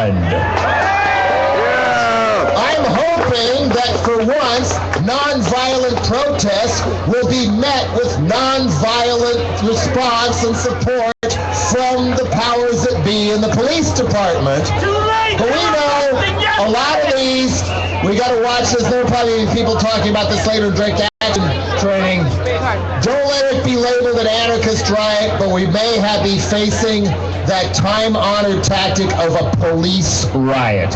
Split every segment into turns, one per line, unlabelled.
Fund. I'm hoping that for once, nonviolent protests will be met with nonviolent response and support from the powers that be in the police department. But we know a lot of these, we got to watch this. There will probably be people talking about this later in direct action training. Don't let it be labeled an anarchist riot, but we may be facing that time-honored tactic of a police riot.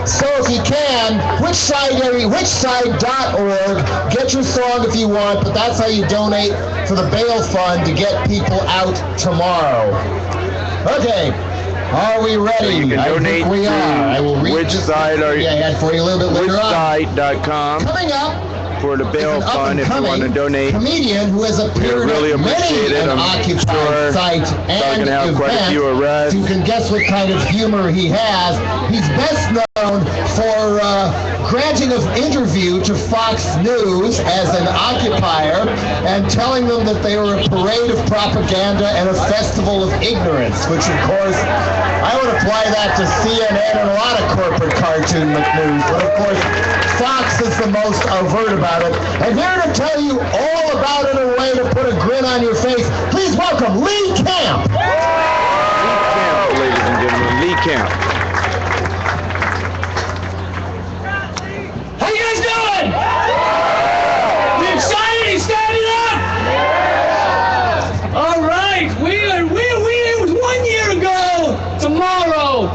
So if you can, whichside.org, get your song if you want, but that's how you donate for the bail fund to get people out tomorrow. Okay, are we ready?
So you can donate.
I think we are. I will read
which side are you?
I had for you a little bit later on.
Whichside.com.
Coming up.
For the bail fund, if you want to donate.
Comedian who has appeared
really
at many an Occupy site and event. You can guess what kind of humor he has. He's best known for granting an interview to Fox News as an occupier and telling them that they were a parade of propaganda and a festival of ignorance, which of course I would apply that to CNN and a lot of corporate cartoon news, but of course Fox is the most overt about it. And here to tell you all about it in a way to put a grin on your face, please welcome Lee Camp.
Lee Camp, ladies and gentlemen, Lee Camp.
How you guys doing? You excited? You standing up? All right. It was 1 year ago tomorrow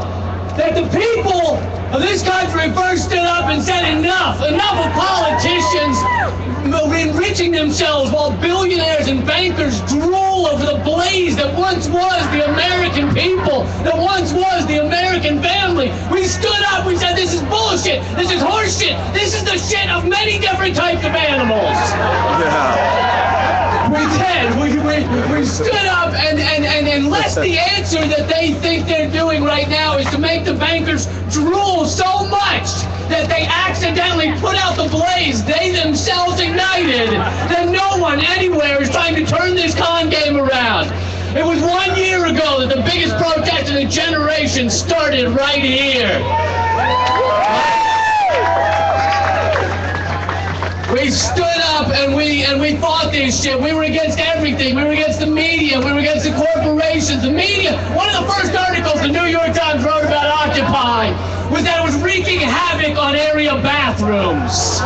that the people of this country first stood up and said enough of politicians enriching themselves while billionaires and bankers drool over the blaze that once was the American people, that once was the American family. We stood up, we said this is bullshit, this is horseshit, this is the shit of many different types of animals. We did. We stood up, and unless the answer that they think they're doing right now is to make the bankers drool so much that they accidentally put out the blaze they themselves ignited, then no one anywhere is trying to turn this con game around. It was 1 year ago that the biggest protest in a generation started right here. We stood up and we fought this shit. We were against everything. We were against the media. We were against the corporations. The media, one of the first articles the New York Times wrote about Occupy was that it was wreaking havoc on area bathrooms.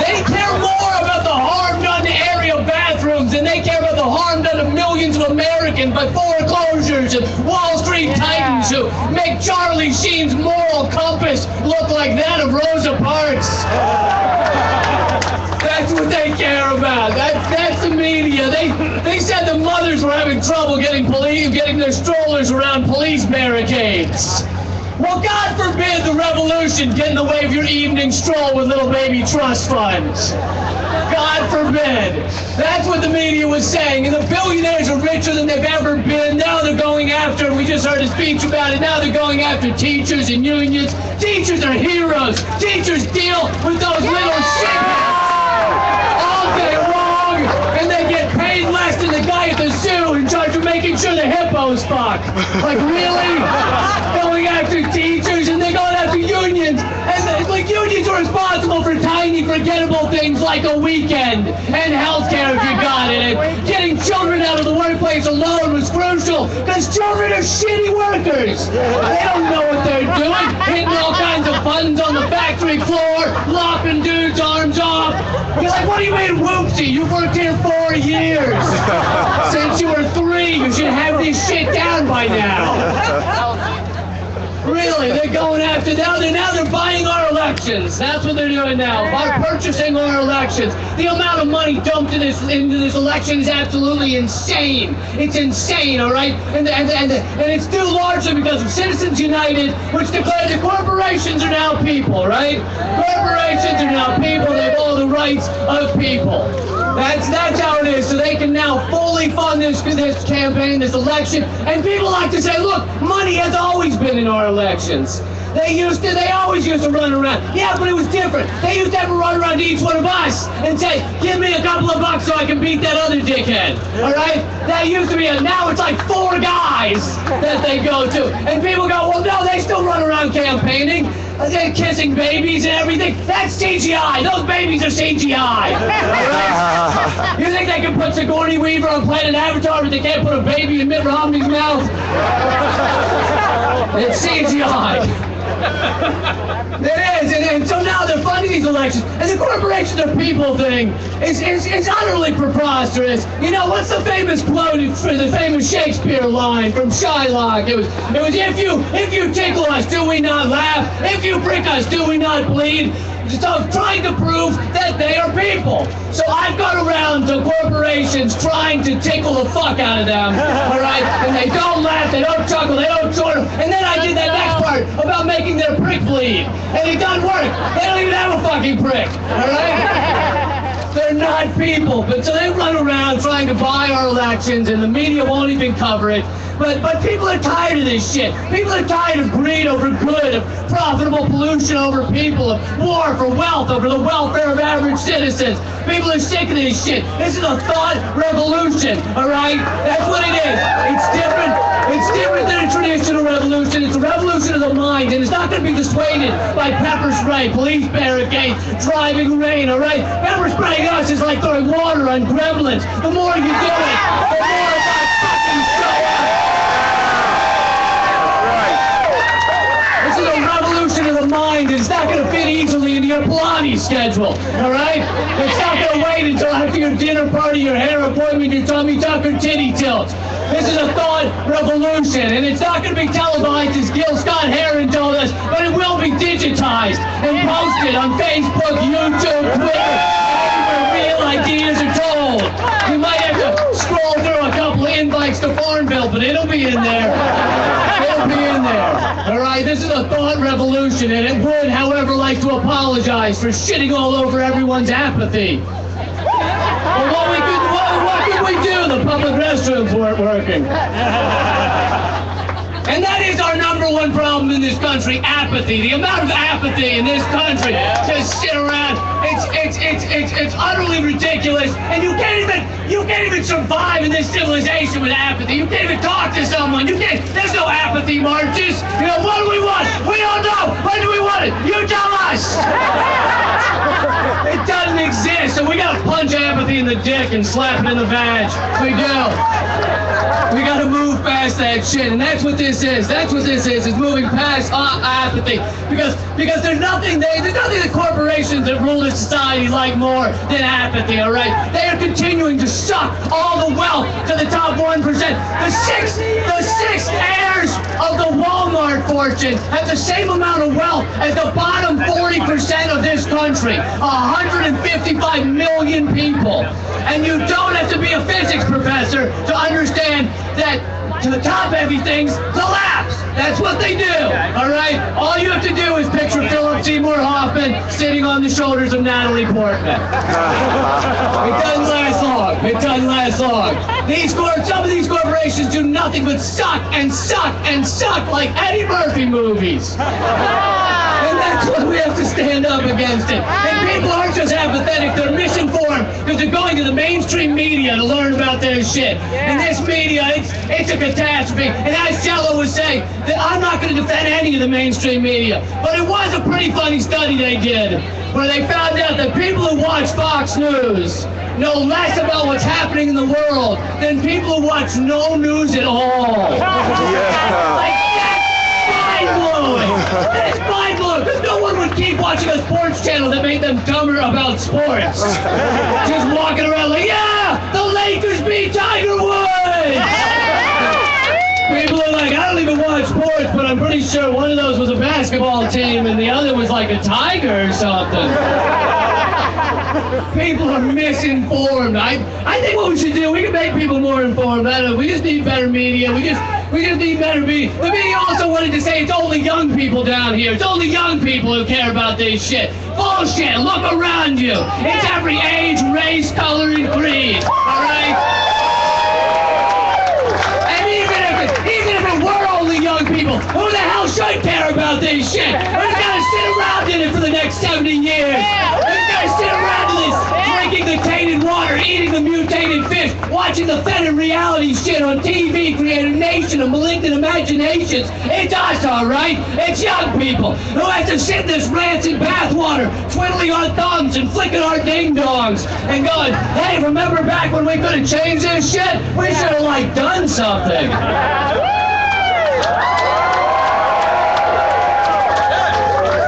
They care more about the harm done to area bathrooms than they care about the harm done to millions of Americans by foreclosures and Wall Street titans who make Charlie Sheen's moral compass look like that of Rosa Parks. That's what they care about. That's the media. They said the mothers were having trouble getting their strollers around police barricades. Well, God forbid the revolution get in the way of your evening stroll with little baby trust funds. God forbid. That's what the media was saying. And the billionaires are richer than they've ever been. Now they're going after, and we just heard a speech about it, now they're going after teachers and unions. Teachers are heroes. Teachers deal with those little shitheads all day long, and they get paid less than the guy at the zoo in charge of making sure the hippos fuck. Like, really? Going after teachers, and they're going after unions. And like, unions are responsible for tiny, forgettable things like a weekend and healthcare if you got it. And getting children out of the workplace alone was crucial because children are shitty workers. They don't know what they're doing, hitting all kinds of buttons on the factory floor, lopping dudes' arms off. You're like, what do you mean, whoopsie? You've worked here 4 years. Since you were 3, you should have this shit down by now. Really, they're going after now they're buying our elections. That's what they're doing now. By purchasing our elections. The amount of money dumped into this election is absolutely insane. It's insane, all right? And it's due largely because of Citizens United, which declared that corporations are now people, right? Corporations are now people. They have all the rights of people. That's how it is. So they can now fully fund this campaign, this election. And people like to say, look, money has always been in our elections. They always used to run around. Yeah, but it was different. They used to have a run around to each one of us and say, give me a couple of bucks so I can beat that other dickhead. All right? That used to be now it's like 4 guys that they go to. And people go, well, no, they still run around campaigning. They're kissing babies and everything. That's CGI. Those babies are CGI. Right? You think they can put Sigourney Weaver on Planet Avatar, but they can't put a baby in Mitt Romney's mouth? It's CGI. It is, and so now they're funding these elections, and the corporations are people thing is utterly preposterous. You know, what's the famous quote for the famous Shakespeare line from Shylock? It was if you tickle us, do we not laugh? If you prick us, do we not bleed? So trying to prove that they are people. So I've gone around to corporations trying to tickle the fuck out of them, all right? And they don't laugh, they don't chuckle, they don't chortle. And then I did that next part about making their prick bleed. And it doesn't work. They don't even have a fucking prick, all right? They're not people. But so they run around trying to buy our elections, and the media won't even cover it. But people are tired of this shit. People are tired of greed over good, of profitable pollution over people, of war for wealth over the welfare of average citizens. People are sick of this shit. This is a thought revolution, all right? That's what it is. It's different. It's different than a traditional revolution. It's a revolution of the mind, and it's not going to be dissuaded by pepper spray, police barricades, driving rain, all right? Pepper spraying us is like throwing water on gremlins. The more you do it, the more of us fucking show up. This is a revolution of the mind, and it's not going to fit easily into your Pilates schedule, all right? It's not going to wait until after your dinner party, your hair appointment, your tummy tuck, or titty tilt. This is a thought revolution, and it's not going to be televised as Gil Scott Heron told us, but it will be digitized and posted on Facebook, YouTube, Twitter, where real ideas are told. You might have to scroll through a couple of invites to Farmville, but it'll be in there. It'll be in there. All right, this is a thought revolution, and it would, however, like to apologize for shitting all over everyone's apathy. Well, what could we do? The public restrooms weren't working. And that is our number one problem in this country, apathy. The amount of apathy in this country, just sit around, it's utterly ridiculous. And you can't even survive in this civilization with apathy. You can't even talk to someone. There's no apathy marches. You know, what do we want? We don't know. When do we want it? You tell us. It doesn't exist, so we gotta punch apathy in the dick and slap it in the vag. We do. We gotta move past that shit, and that's what this is. That's what this is moving past apathy. Because there's nothing the corporations that rule this society like more than apathy, all right? They are continuing to suck all the wealth to the top 1%. The six heirs of the Walmart fortune have the same amount of wealth as the bottom 40% of this country. 155 million people. And you don't have to be a physics professor to understand that to top everything's collapse. That's what they do, all right? All you have to do is picture Philip Seymour Hoffman sitting on the shoulders of Natalie Portman. It doesn't last long. It doesn't last long. Some of these corporations do nothing but suck and suck and suck like Eddie Murphy movies. And that's what we have to stand up against it. And people aren't just apathetic, they're misinformed because they're going to the mainstream media to learn about their shit. And this media, it's a catastrophe. And as Jello was saying, that I'm not going to defend any of the mainstream media, but it was a pretty funny study they did where they found out that people who watch Fox News know less about what's happening in the world than people who watch no news at all. Like, that's mind-blowing. That's mind-blowing, because no one would keep watching a sports channel that made them dumber about sports. Just walking around like, yeah, the Lakers beat Tiger Woods. People are like, I don't even watch sports, but I'm pretty sure one of those was a basketball team and the other was like a tiger or something. People are misinformed. I think what we should do, we can make people more informed. I don't know, we just need better media. We just need better media. The media also wanted to say it's only young people down here. It's only young people who care about this shit. Bullshit. Look around you. It's every age, race, color, and creed. All right? And even if it were only young people, people. Who the hell should care about this shit? Who's gonna sit around in it for the next 70 years? Who's gonna sit around in this, drinking the tainted water, eating the mutated fish, watching the fetid reality shit on TV, create a nation of malignant imaginations? It's us, all right? It's young people who have to sit in this rancid bathwater, twiddling our thumbs and flicking our ding-dongs and going, hey, remember back when we could have changed this shit? We should have, like, done something.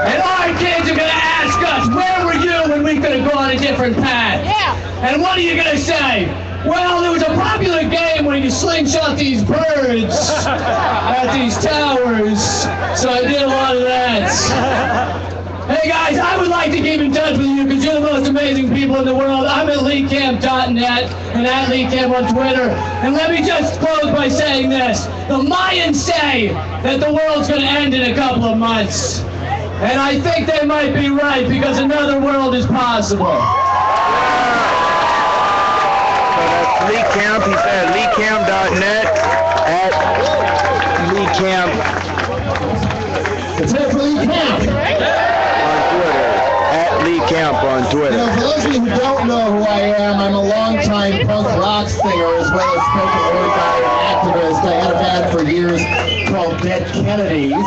And our kids are going to ask us, where were you when we could have gone a different path? Yeah. And what are you going to say? Well, there was a popular game where you slingshot these birds at these towers, so I did a lot of that. Hey guys, I would like to keep in touch with you because you're the most amazing people in the world. I'm at leecamp.net and at leecamp on Twitter. And let me just close by saying this. The Mayans say that the world's going to end in a couple of months. And I think they might be right because another world is possible.
So that's Lee Camp. He said leecamp.net at leecamp.
It's here for Lee Camp.
Lee Camp on Twitter.
You know, for those of you who don't know who I am, I'm a longtime punk rock singer as well as spoken word guy and activist. I had a band for years called Dead Kennedys.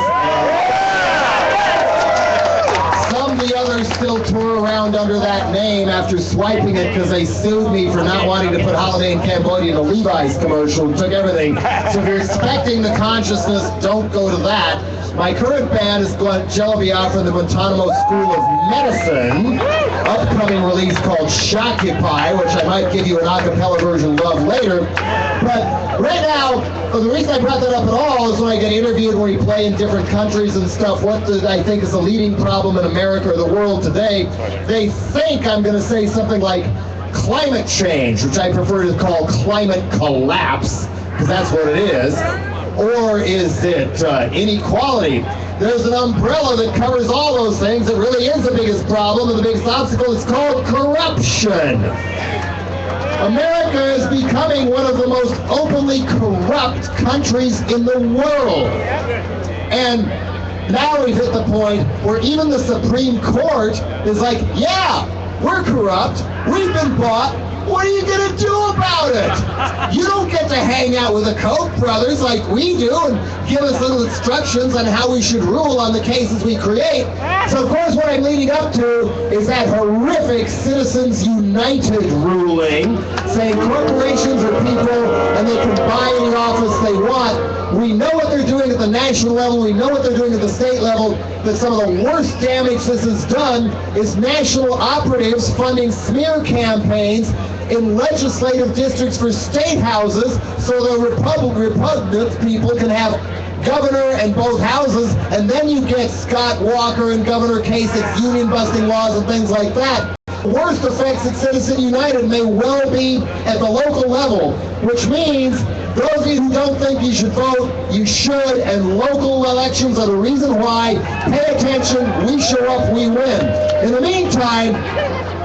Some of the others still tour around under that name after swiping it because they sued me for not wanting to put Holiday in Cambodia in a Levi's commercial. Took everything. So if you're expecting the consciousness, don't go to that. My current band is Jello Biafra from the Guantanamo School of Medicine. Upcoming release called Occupy, which I might give you an a cappella version of later. But right now, the reason I brought that up at all is when I get interviewed when we play in different countries and stuff, what I think is the leading problem in America or the world today, they think I'm going to say something like climate change, which I prefer to call climate collapse, because that's what it is. Or is it inequality? There's an umbrella that covers all those things. It really is the biggest problem and the biggest obstacle. It's called corruption. America is becoming one of the most openly corrupt countries in the world. And now we've hit the point where even the Supreme Court is like, yeah, we're corrupt. We've been bought. What are you going to do about it? You don't get to hang out with the Koch brothers like we do and give us little instructions on how we should rule on the cases we create. So, of course, what I'm leading up to is that horrific Citizens United ruling saying corporations are people and they can buy any office they want. We know what they're doing at the national level. We know what they're doing at the state level. That some of the worst damage this has done is national operatives funding smear campaigns in legislative districts for state houses so the repugnant people can have governor and both houses, and then you get Scott Walker and Governor Kasich's union-busting laws and things like that. The worst effects at Citizens United may well be at the local level, which means those of you who don't think you should vote, you should, and local elections are the reason why. Pay attention, we show up, we win. In the meantime,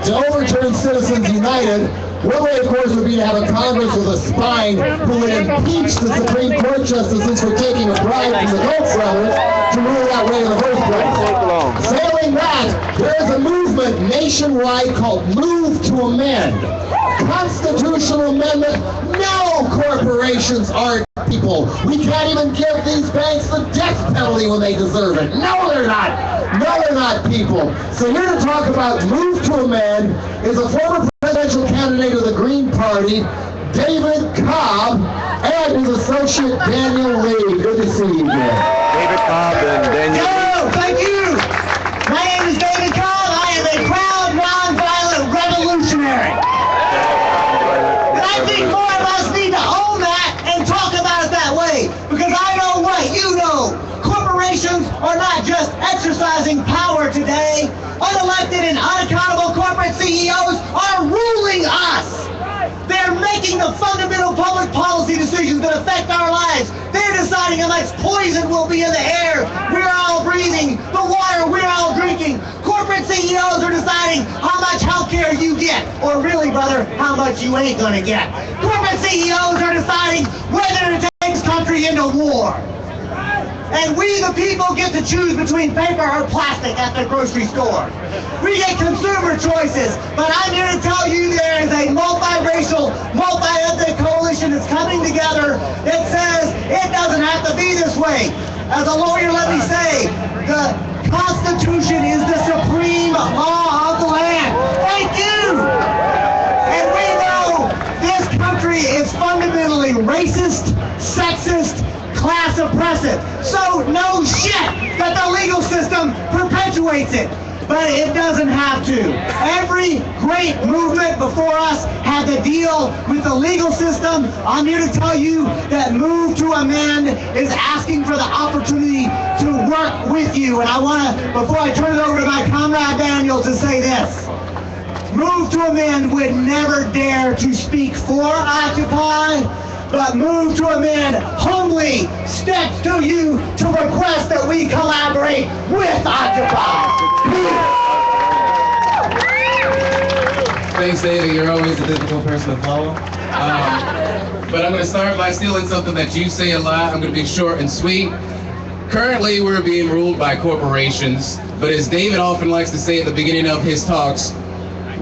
to overturn Citizens United, one way, of course, would be to have a Congress with a spine who would impeach the Supreme Court justices for taking a bribe from the Koch brothers to rule that way in the first place. Failing that, there is a movement nationwide called Move to Amend. Constitutional amendment, no corporations are people. We can't even give these banks the death penalty when they deserve it. No, they're not. No, they're not people. So here to talk about Move to Amend is a former presidential candidate of the Green Party, David Cobb, and his associate Daniel Lee. Good to see you again.
David Cobb and Daniel Lee.
Hello, thank you. My name is David Cobb. I am a proud, nonviolent revolutionary. And I think more of us need to own that and talk about it that way. Because I know what you know. Corporations are not just exercising power today. Unelected and unaccountable corporate CEOs are ruling us. They're making the fundamental public policy decisions that affect our lives. They're deciding how much poison will be in the air we're all breathing, the water we're all drinking. Corporate CEOs are deciding how much health care you get, or really, brother, how much you ain't gonna get. Corporate CEOs are deciding whether to take this country into war. And we, the people, get to choose between paper or plastic at the grocery store. We get consumer choices, but I'm here to tell you there is a multiracial, multi-ethnic coalition that's coming together that says it doesn't have to be this way. As a lawyer, let me say, the Constitution is the supreme law of the land. Thank you! And we know this country is fundamentally racist, sexist, class oppressive. So no shit that the legal system perpetuates it. But it doesn't have to. Every great movement before us had to deal with the legal system. I'm here to tell you that Move to Amend is asking for the opportunity to work with you. And I want to, before I turn it over to my comrade Daniel, to say this. Move to Amend would never dare to speak for Occupy, but Move to Amend humbly steps to you to request that we collaborate with Occupy.
Thanks, David. You're always a difficult person to follow. But I'm going to start by stealing something that you say a lot. I'm going to be short and sweet. Currently, we're being ruled by corporations, but as David often likes to say at the beginning of his talks,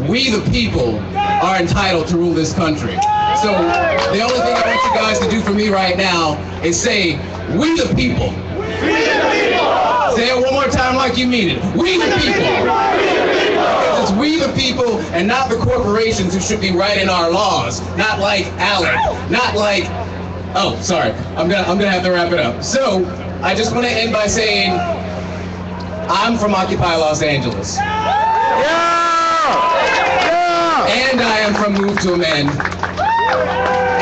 we the people are entitled to rule this country. So the only thing I want you guys to do for me right now is say, we the people. We the people. Say it one more time like you mean it. We the people. Because it's we the people and not the corporations who should be writing our laws. Not like Alec. Not like, oh, sorry. I'm gonna have to wrap it up. So I just want to end by saying, I'm from Occupy Los Angeles. And I am from Move to Amend.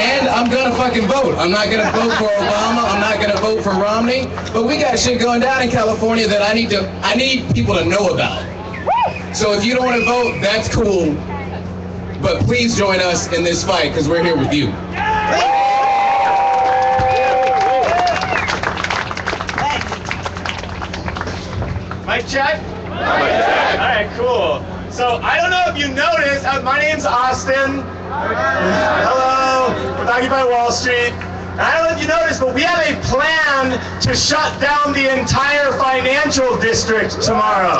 And I'm gonna fucking vote. I'm not gonna vote for Obama. I'm not gonna vote for Romney. But we got shit going down in California that I need people to know about. So if you don't want to vote, that's cool. But please join us in this fight because we're here with you.
Mic check? All right, cool. So I don't know if you noticed, my name's Austin. Hello, with Occupy Wall Street. And I don't know if you noticed, but we have a plan to shut down the entire financial district tomorrow.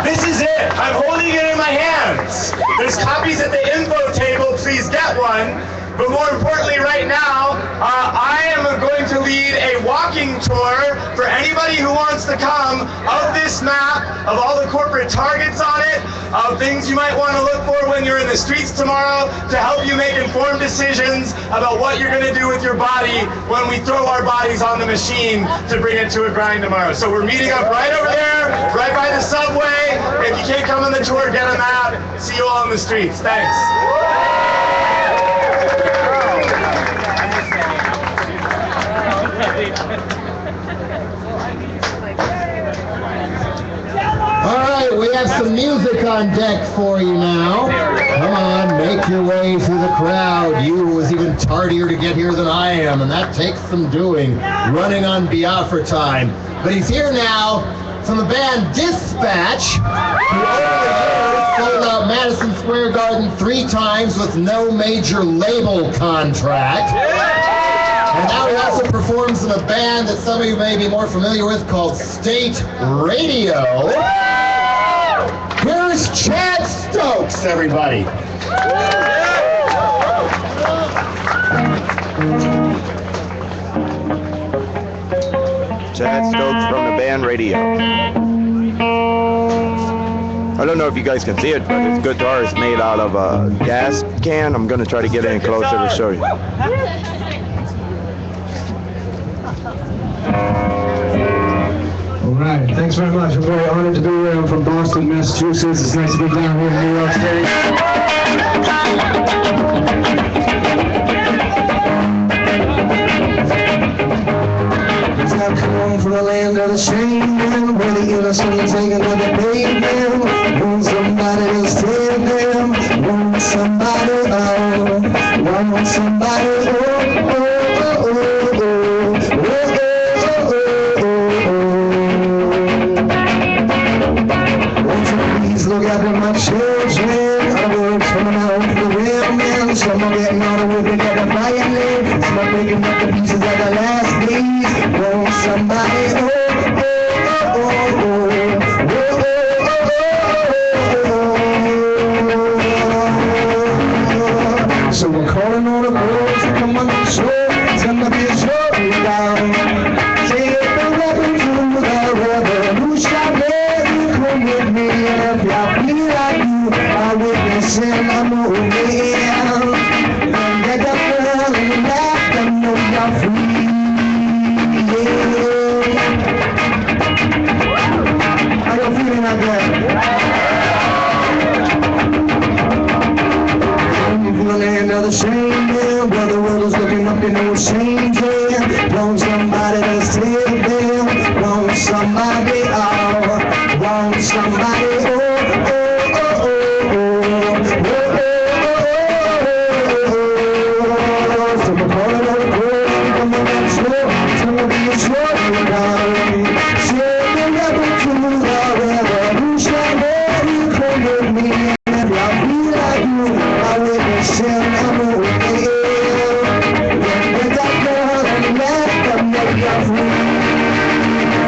This is it. I'm holding it in my hands. There's copies at the info table. Please get one. But more importantly, right now, I am going to lead a walking tour for anybody who wants to come of this map, of all the corporate targets on it, of things you might want to look for when you're in the streets tomorrow to help you make informed decisions about what you're going to do with your body when we throw our bodies on the machine to bring it to a grind tomorrow. So we're meeting up right over there, right by the subway. If you can't come on the tour, get a map. See you all in the streets. Thanks.
All right, we have some music on deck for you now. Come on, make your way through the crowd. You was even tardier to get here than I am, and that takes some doing, running on Biafra time. But he's here now from the band Dispatch, who over the years sold out Madison Square Garden 3 times with no major label contract. And now he also performs in a band that some of you may be more familiar with called State Radio. Here's Chad Stokes, everybody.
Chad Stokes from the band Radio. I don't know if you guys can see it, but this guitar is made out of a gas can. I'm going to try to get in closer to show you.
All right, thanks very much. I'm very honored to be here. I'm from Boston, Massachusetts. It's nice to be down here in New York City. I've come from the land of the shame, where the innocent is taken to the pavement. Want somebody to save them. Want somebody, oh. Want somebody, oh, oh, oh, oh, oh, oh, oh. Look after my children, I work coming out for the real men. Some are getting on the way, they got a violin. Some are picking up the pieces of the last day. somebody, oh, want somebody, oh, oh, oh, oh, oh, oh, oh. So we're calling on the court, coming up slow, it's gonna be a slow down. Say the rebel to the revolution, oh, you come with me, and if I feel like you, I will be sent, I'm away. Let that girl and let them make you free.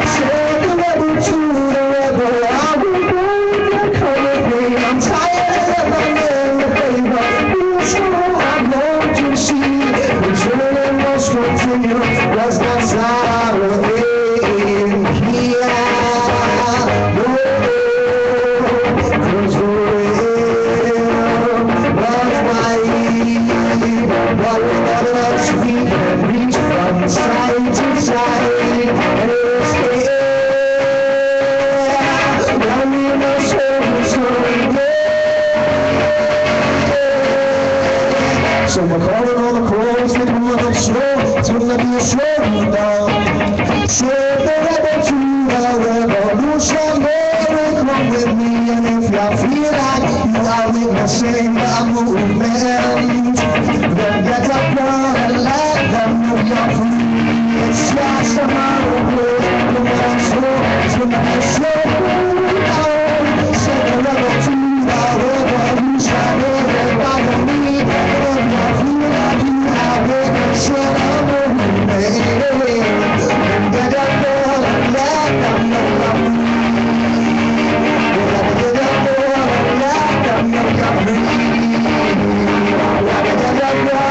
Say the rebel to the rebel, I will go, you come with me. I'm tired of my name, baby. You sure I want to see. The children go straight to you, that's not how we're in here. Cause we're real, love white, but without us we can reach from side to side, and it's here. Down in the circle, so so we're calling all the crows, they come up slow, it's gonna be a slow down. Say the rebel to the revolution, baby, come with me, and if you feel like you are with the same movement, then get up, girl, and let them know you're free. It's just a matter of words, come on slow, it's gonna be a slow down. Say the rebel to the revolution, baby, follow me, and if you feel like you are with the same movement, then get up, girl, and let them know you're free. You gotta get up, girl, and let them know you're free. You gotta get up, girl, and let them know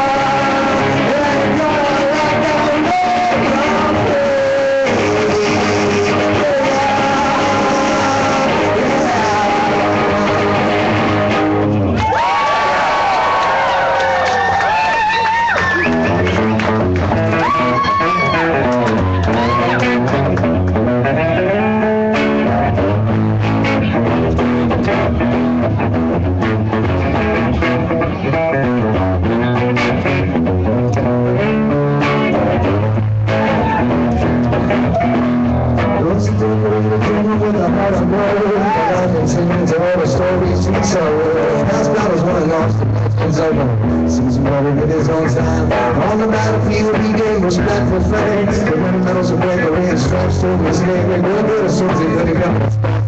on the battlefield, he gave respectful thanks. The medals of bravery and stripes to his name, and good little soldier that he got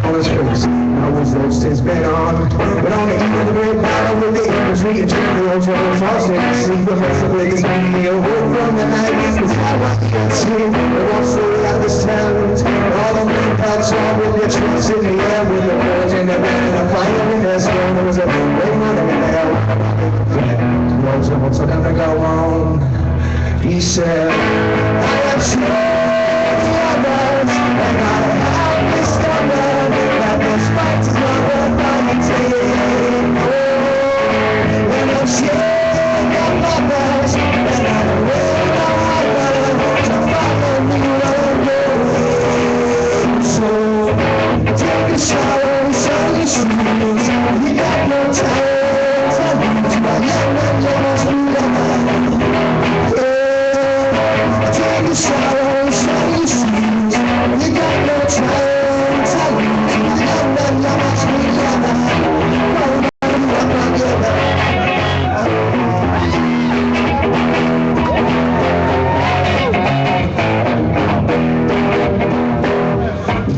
on his face. I was those days been on, but on the eve of the great battle with the infantry and generals, lost it. Sleep the rest of the biggest meal. Woke from the night, was how I can't sleep. They walked slowly out this town, all the men packed on with their troops in the air, with the birds and the men and the fire in their stone. There was a great morning in there. So then I go on. He said, I am sure the others, and I have discovered that this fight is not worth fighting. Oh, and I'm sure the others, and I will know how to follow me along. So take a shower, shut your shoes. We got no time. Take a shower, shut your shoes. We got no time to lose.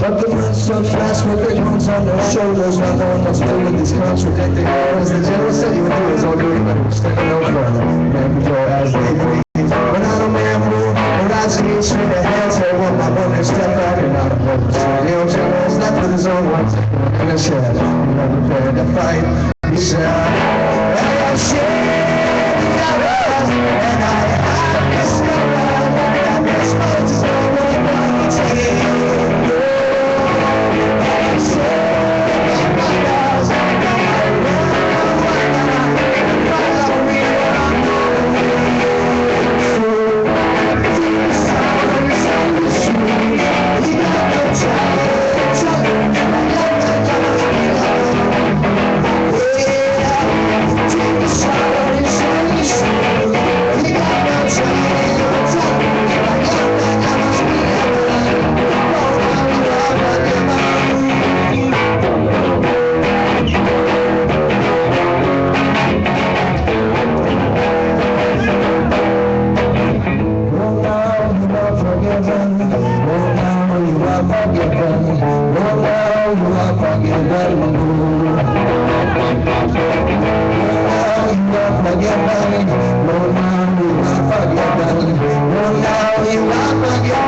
But the men so fast with their guns on their shoulders, not knowing what to do with these contradicting orders. The general said he would do his own duty, but he was stepping no further. Man control as they breathe. But not a man move, and I see it straight ahead. So one by one they step back and out of focus. The old general's left with his own ones in the shed. You know, prepared to fight. He said, I am sure the others, and I have discovered that this fight is not worth fighting. are forgiven. Oh, now you are forgiven. Now you are forgiven. Oh, now you are forgiven. Oh, now you are forgiven.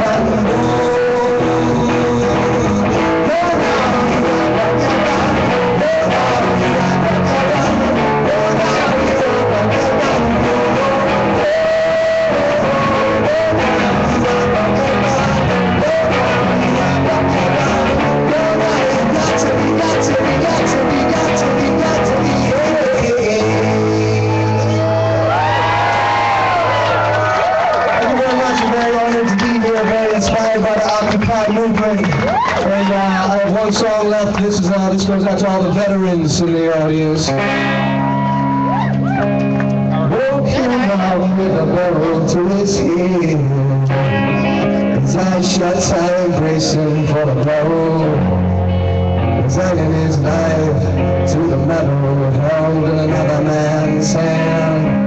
Occupy movement, and I have one song left. This goes out to all the veterans in the audience. Walking out with a bow to his head, his eyes shut tight, bracing for the blow, resigning his life to the metal held in another man's hand.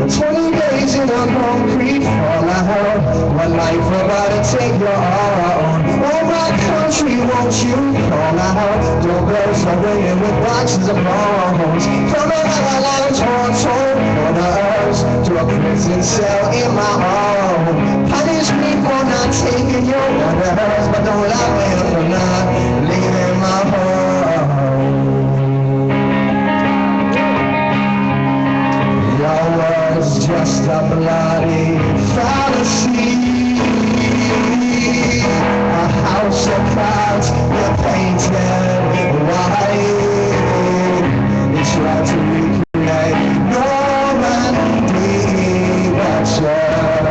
20 days in a concrete fallout, one life about to take your all. Oh my country, won't you call out? Doorbells are ringing with boxes of bombs. From another land torn corners to a prison cell in my home. Punish me for not taking your orders, but don't love me for not leaving my home. Just a bloody fantasy, a house of cards you painted white. You try to recreate Normandy, but you're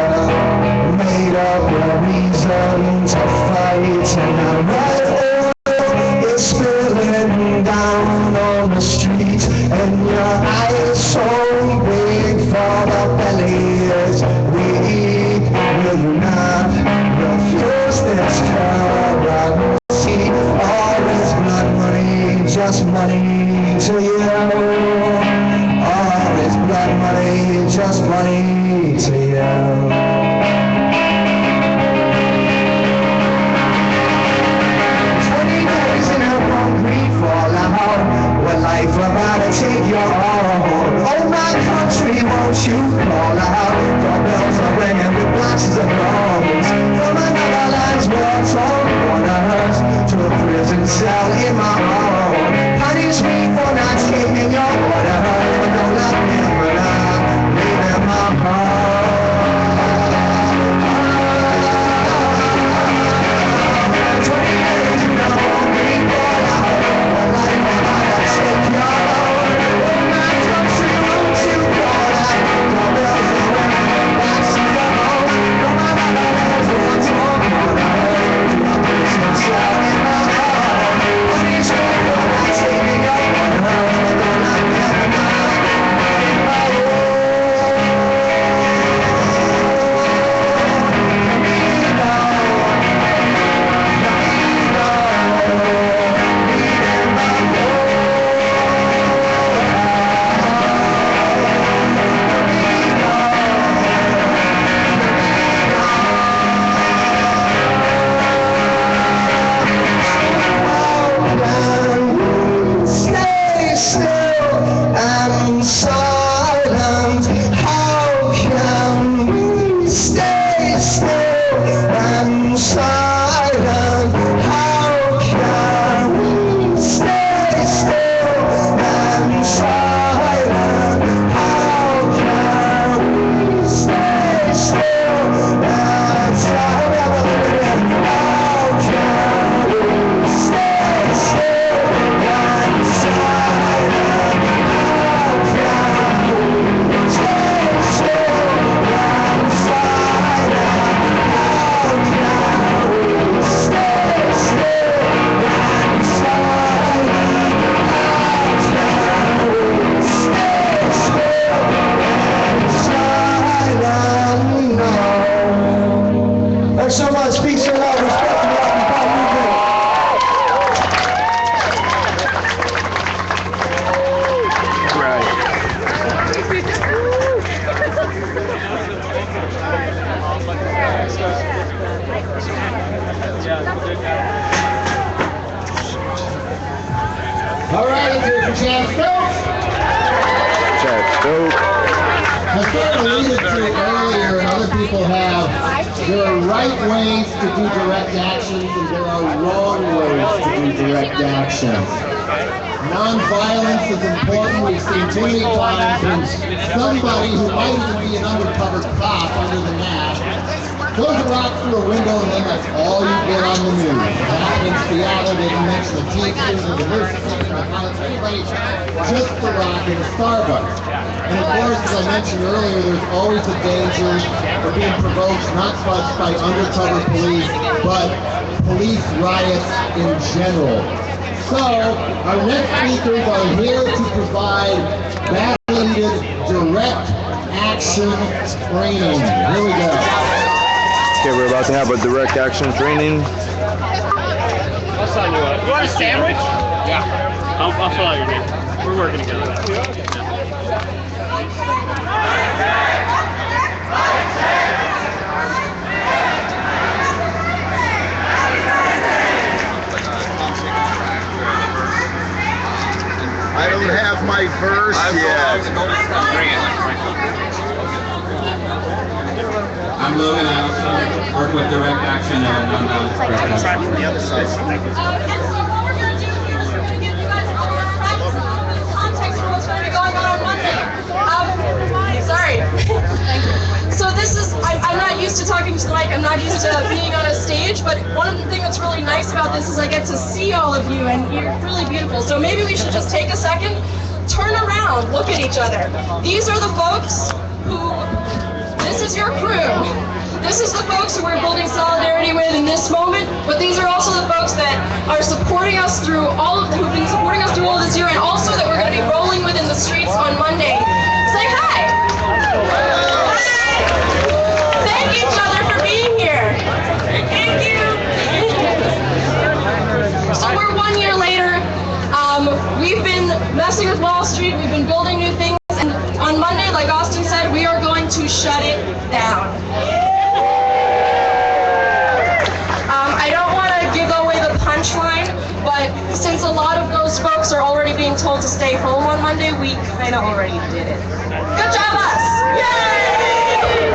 made up a reason to fight, and I right oil is spilling down on the street, and your eyes so big for the belly is weak. Will you not refuse this currency? All is blood money, just money to you. All is blood money, just money to you. 20 days in a concrete fallout, what life about to take your all. Oh my country, won't you call out? Doorbells are ringing with boxes of bombs. From another land's war-torn corners to a prison cell in my home. Punish me for not taking your orders, but don't let me for not leaving my home. 20 days in a concrete fallout, what life about to take your all.
alluded to earlier, and other people have, there are right ways to do direct actions and there are wrong ways to do direct actions. Non-violence is important. We've seen too many times when somebody who might even be an undercover cop under the mask throws a rock through a window and then that's all you get on the news. It happened in Seattle, they didn't mention the teachers or the nurses or the pilots, anybody, just the rock in a Starbucks. And of course, as I mentioned earlier, there's always a danger of being provoked not much by undercover police, but police riots in general. So, our next speakers are here to provide battle-needed direct action training. Here we go.
Okay, we're about to have a direct action training.
I'll sign you up. You want a sandwich? Yeah. I'll follow you, man. We're working together.
I don't have my verse yet.
I'm Logan. I also work with direct action and nonviolent expression.
From the other side.
And so what we're going to do here is we're going to give you guys a little bit of practice, a little bit of context for what's going to be going on Monday. Sorry. Thank you. So this is, I'm not used to talking to the mic, I'm not used to being on a stage, but one of the things that's really nice about this is I get to see all of you and you're really beautiful. So maybe we should just take a second, turn around, look at each other. These are the folks who, this is your crew. This is the folks who we're building solidarity with in this moment, but these are also the folks that are supporting us through who've been supporting us through all this year, and also that we're going to be rolling with in the streets on Monday. Say hi. Thank each other for being here. Thank you. So we're 1 year later. We've been messing with Wall Street. We've been building new things. And on Monday, like Austin said, we are going to shut it down. I don't want to give away the punchline, but since a lot of those folks are already being told to stay home on Monday, we kind of already did it. Good job, us! Yay!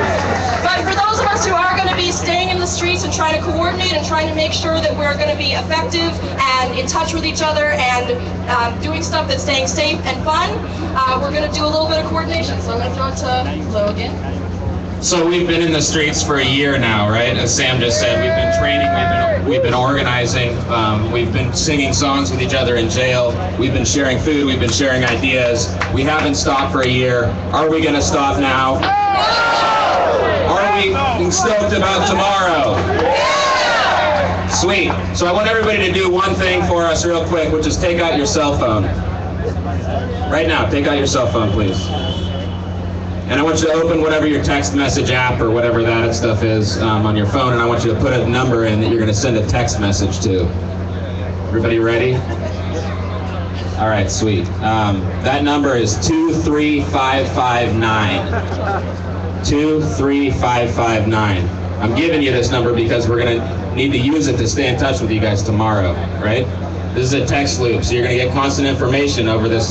But for those of us who are going to be staying in the streets and trying to coordinate and trying to make sure that we're going to be effective and in touch with each other and doing stuff that's staying safe and fun, we're going to do a little bit of coordination. So I'm going to throw it to Logan.
So we've been in the streets for a year now, right? As Sam just said, we've been training, we've been organizing, we've been singing songs with each other in jail, we've been sharing food, we've been sharing ideas. We haven't stopped for a year. Are we going to stop now? Are we stoked about tomorrow? Sweet. So I want everybody to do one thing for us real quick, which is take out your cell phone. Right now, take out your cell phone, please. And I want you to open whatever your text message app or whatever that stuff is on your phone, and I want you to put a number in that you're going to send a text message to. Everybody ready? All right, sweet. That number is 23559. 23559. I'm giving you this number because we're going to need to use it to stay in touch with you guys tomorrow, right? This is a text loop, so you're going to get constant information over this